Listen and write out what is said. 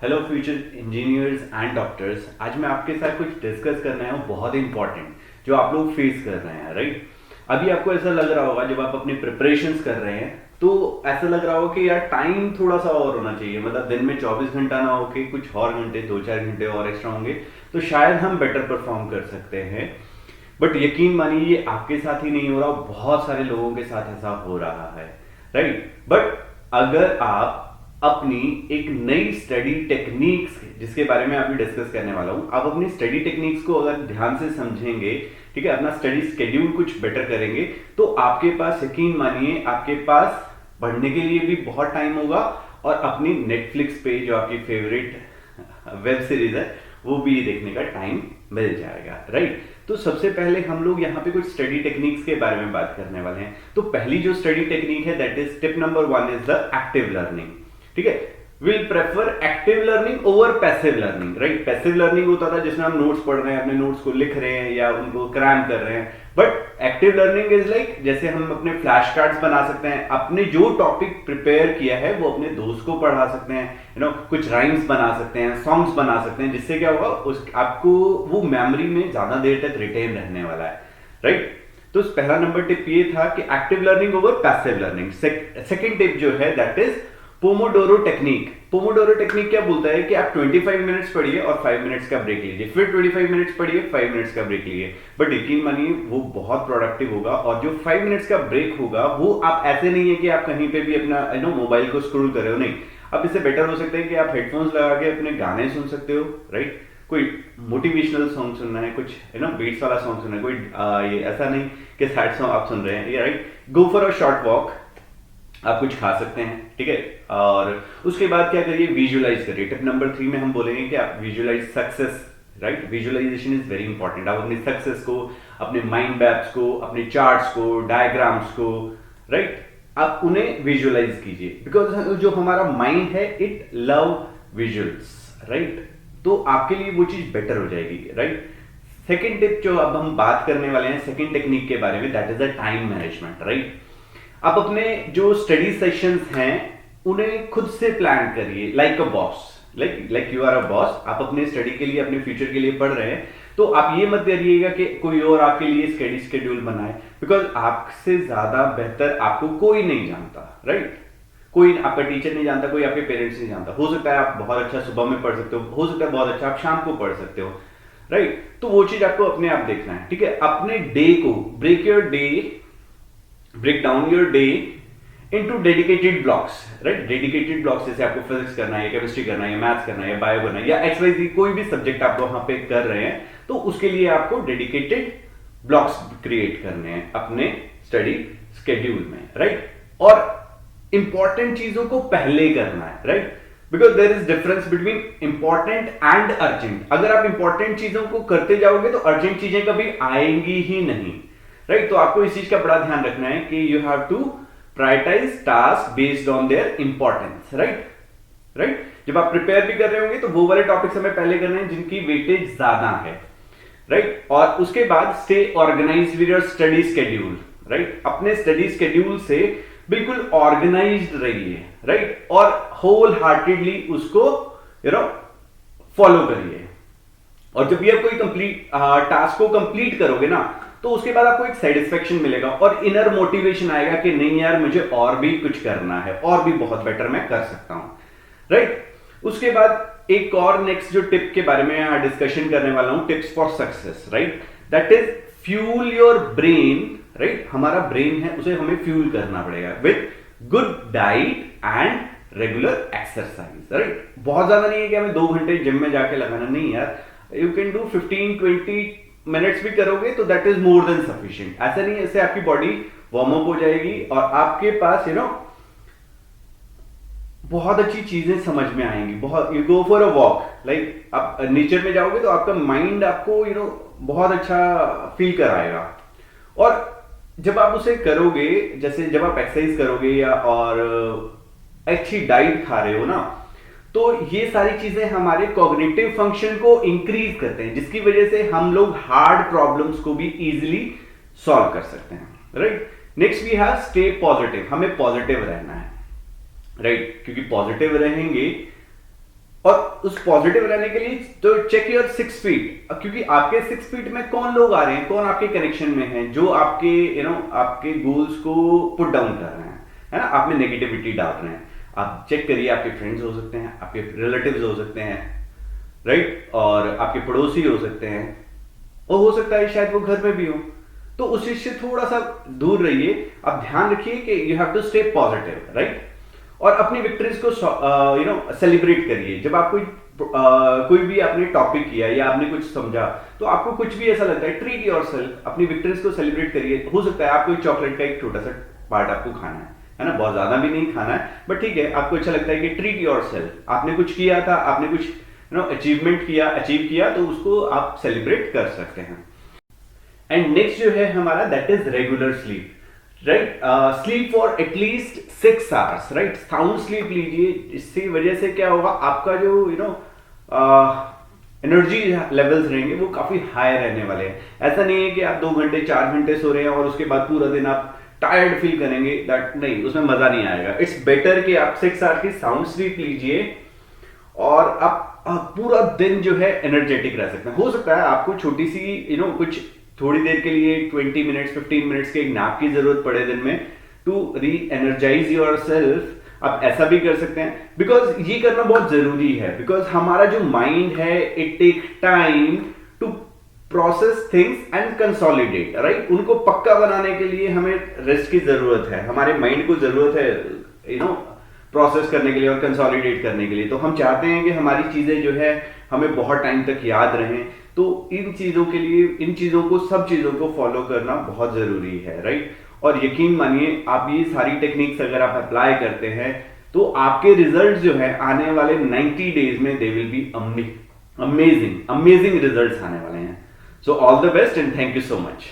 Hello future engineers and doctors. आज मैं आपके साथ कुछ डिस्कस करना है, वो बहुत इंपॉर्टेंट जो आप लोग फेस कर रहे हैं, राइट। अभी आपको ऐसा लग रहा होगा जब आप अपनी प्रिपरेशंस कर रहे हैं तो ऐसा लग रहा होगा कि यार टाइम थोड़ा सा और होना चाहिए, मतलब दिन में 24 घंटा ना होके कुछ और घंटे, 2-4 घंटे और एक्स्ट्रा होंगे तो शायद हम बेटर परफॉर्म कर सकते हैं। बट यकीन मानिए ये आपके साथ ही नहीं हो रहा, बहुत सारे लोगों के साथ ऐसा हो रहा है, राइट। बट अगर आप अपनी एक नई स्टडी टेक्निक्स, जिसके बारे में अभी डिस्कस करने वाला हूं, आप अपनी स्टडी टेक्निक्स को अगर ध्यान से समझेंगे, ठीक है, अपना स्टडी स्केड्यूल कुछ बेटर करेंगे तो आपके पास, यकीन मानिए, आपके पास पढ़ने के लिए भी बहुत टाइम होगा और अपनी नेटफ्लिक्स पे जो आपकी फेवरेट वेब सीरीज है वो भी देखने का टाइम मिल जाएगा, राइट। तो सबसे पहले हम लोग यहाँ पे कुछ स्टडी टेक्निक्स के बारे में बात करने वाले हैं। तो पहली जो स्टडी टेक्निक है that is tip number 1 is the active learning, ठीक है। Will prefer active learning over passive learning, right. Passive learning होता था जिसमें हम नोट्स पढ़ रहे हैं, अपने नोट्स को लिख रहे हैं या उनको क्रैम कर रहे हैं। But active learning is like जैसे हम अपने फ्लैश कार्ड्स बना सकते हैं, अपने जो टॉपिक प्रिपेयर किया है वो अपने दोस्त को पढ़ा सकते हैं, कुछ राइम्स बना सकते हैं, सॉन्ग्स बना सकते हैं, जिससे क्या होगा आपको वो मेमोरी में ज्यादा देर तक रिटेन रहने वाला है, राइट। तो पहला नंबर टिप ये था कि active learning over passive learning. Second tip जो है that is Pomodoro technique. Pomodoro technique क्या बोलता है कि आप 25 मिनट्स पढ़िए और 5 मिनट्स का ब्रेक लीजिए, फिर 25 मिनट्स पढ़िए, 5 मिनट्स का ब्रेक लीजिए। बट यकीन मानिए वो बहुत प्रोडक्टिव होगा। और जो 5 मिनट्स का ब्रेक होगा वो आप ऐसे नहीं है कि आप कहीं पे भी अपना मोबाइल को स्क्रॉल कर रहे हो, नहीं। अब इससे बेटर हो सकता है कि आप हेडफोन्स लगा के अपने गाने सुन सकते हो, राइट। कोई मोटिवेशनल सॉन्ग सुनना है, कुछ बीट्स वाला सॉन्ग सुनना है, कोई ये ऐसा नहीं कि सैड सॉन्ग आप सुन रहे हैं, right. Go for a short walk, आप कुछ खा सकते हैं, ठीक है। और उसके बाद क्या करिए, विजुअलाइज करिए। टिप नंबर 3 में हम बोलेंगे कि आप visualize success, right. Visualization is very important. आप अपनी सक्सेस को, अपने माइंड मैप्स को, अपने चार्ट्स को, डायग्राम्स को, राइट, आप उन्हें विजुअलाइज कीजिए। बिकॉज जो हमारा माइंड है इट लव विजुअल्स, राइट। तो आपके लिए वो चीज बेटर हो जाएगी, राइट। सेकेंड टिप जो अब हम बात करने वाले हैं सेकेंड टेक्निक के बारे में, that is the time management, right. आप अपने जो स्टडी सेशंस हैं उन्हें खुद से प्लान करिए, like a boss, like you are a boss. आप अपने स्टडी के लिए, अपने फ्यूचर के लिए पढ़ रहे हैं तो आप ये मत करिएगा कि कोई और आपके लिए स्टडी स्केड्यूल बनाए, बिकॉज आपसे ज्यादा बेहतर आपको कोई नहीं जानता, राइट। कोई आपका टीचर नहीं जानता, कोई आपके पेरेंट्स नहीं जानता। हो सकता है आप बहुत अच्छा सुबह में पढ़ सकते हो सकता है बहुत अच्छा आप शाम को पढ़ सकते हो, राइट। तो वो चीज आपको अपने आप देखना है, ठीक है। अपने डे को break down your day into dedicated blocks, right। dedicated blocks जैसे आपको फिजिक्स करना है, केमिस्ट्री करना है, मैथ्स करना है, बायो करना है, या XYZ कोई भी सब्जेक्ट आप वहां पे कर रहे हैं तो उसके लिए आपको डेडिकेटेड ब्लॉक्स क्रिएट करने हैं अपने स्टडी स्केड्यूल में, राइट। और इंपॉर्टेंट चीजों को पहले करना है, right. Because there is difference between important and urgent. अगर आप इंपॉर्टेंट चीजों को करते जाओगे तो अर्जेंट चीजें कभी आएंगी ही नहीं, राइट। तो आपको इस चीज का बड़ा ध्यान रखना है कि you have to prioritize task based on their importance, right. जब आप प्रिपेयर भी कर रहे होंगे तो वो वाले टॉपिक्स हमें पहले करने हैं जिनकी वेटेज ज्यादा है, राइट। और उसके बाद stay organized with your study schedule, right. अपने स्टडी स्केड्यूल से बिल्कुल ऑर्गेनाइज्ड रहिए, राइट। और होल हार्टेडली उसको फॉलो करिए। और जब भी आप कोई कंप्लीट टास्क को कंप्लीट करोगे ना तो उसके बाद आपको एक सेटिस्फेक्शन मिलेगा और इनर मोटिवेशन आएगा कि नहीं यार मुझे और भी कुछ करना है, और भी बहुत बेटर मैं कर सकता हूं, राइट। उसके बाद एक और नेक्स्ट जो टिप के बारे में यहां डिस्कशन करने वाला हूं, tips for success, right. That is fuel your brain, right. हमारा ब्रेन है उसे हमें फ्यूल करना पड़ेगा with good diet and regular exercise, right. बहुत ज्यादा नहीं है कि हमें 2 घंटे जिम में जाके लगाना, नहीं यार। यू कैन डू 15-20 मिनट्स भी करोगे तो that is more than sufficient. ऐसा नहीं है, इससे आपकी बॉडी वार्म अप हो जाएगी और आपके पास बहुत अच्छी चीजें समझ में आएंगी। बहुत, you go for a walk, like आप नेचर में जाओगे तो आपका माइंड आपको बहुत अच्छा फील कराएगा। और जब आप उसे करोगे, जैसे जब आप एक्सरसाइज करोगे या और अच्छी डाइट खा रहे हो ना, तो ये सारी चीजें हमारे कॉग्निटिव फंक्शन को इंक्रीज करते हैं, जिसकी वजह से हम लोग हार्ड प्रॉब्लम्स को भी इजीली सॉल्व कर सकते हैं, right. Next we have stay positive. हमें पॉजिटिव रहना है, राइट। क्योंकि पॉजिटिव रहेंगे और उस पॉजिटिव रहने के लिए तो चेक योर 6 फीट, क्योंकि आपके 6 फीट में कौन लोग आ रहे हैं, कौन आपके कनेक्शन में हैं, जो आपके आपके गोल्स को पुट डाउन कर रहे हैं, है ना, आप में नेगेटिविटी डाल रहे हैं। आप चेक करिए, आपके फ्रेंड्स हो सकते हैं, आपके रिलेटिव्स हो सकते हैं, राइट, और आपके पड़ोसी हो सकते हैं, और हो सकता है शायद वो घर में भी हो। तो उस चीज से थोड़ा सा दूर रहिए। आप ध्यान रखिए कि you have to stay positive, right, और अपनी विक्ट्रीज को सेलिब्रेट करिए। जब आप कोई भी आपने टॉपिक किया या आपने कुछ समझा, तो आपको कुछ भी ऐसा लगता है, ट्रीट योरसेल्फ, अपनी विक्ट्रीज को सेलिब्रेट करिए। हो सकता है आपको चॉकलेट का एक छोटा सा पार्ट आपको खाना है ना, बहुत ज्यादा भी नहीं खाना है, बट ठीक है, आपको अच्छा लगता है कि ट्रीट योरसेल्फ, आपने कुछ किया था, आपने कुछ अचीव किया, तो उसको आप सेलिब्रेट कर सकते हैं। एंड नेक्स्ट जो है हमारा, that is regular sleep, right. Sleep for at least 6 hours, right, sound sleep लीजिए। इससे वजह से क्या होगा, आपका जो एनर्जी लेवल्स रहेंगे वो काफी हाई रहने वाले हैं। ऐसा नहीं है कि आप 2 घंटे 4 घंटे सो रहे हैं और उसके बाद पूरा दिन आप टायर्ड फील करेंगे, दैट नहीं, उसमें मजा नहीं आएगा। इट्स बेटर कि आप 6 आवर्स की साउंड स्लीप लीजिए और आप पूरा दिन जो है एनर्जेटिक रह सकते हैं। हो सकता है आपको छोटी सी कुछ थोड़ी देर के लिए 20 मिनट्स 15 मिनट्स के एक नैप की जरूरत पड़े दिन में, टू री एनर्जाइज योर सेल्फ। आप ऐसा भी कर सकते हैं, बिकॉज ये करना बहुत जरूरी है, बिकॉज हमारा जो माइंड है, it take time to process things and consolidate, right. उनको पक्का बनाने के लिए हमें रेस्ट की जरूरत है, हमारे माइंड को जरूरत है प्रोसेस करने के लिए और कंसोलिडेट करने के लिए। तो हम चाहते हैं कि हमारी चीजें जो है हमें बहुत टाइम तक याद रहें, तो इन चीजों के लिए, सब चीजों को फॉलो करना बहुत जरूरी है, राइट। और यकीन मानिए, आप ये सारी टेक्निक्स अगर आप अप्लाई करते हैं, तो आपके रिजल्ट जो है आने वाले 90 डेज में they will be amazing results आने वाले हैं। So all the best and thank you so much.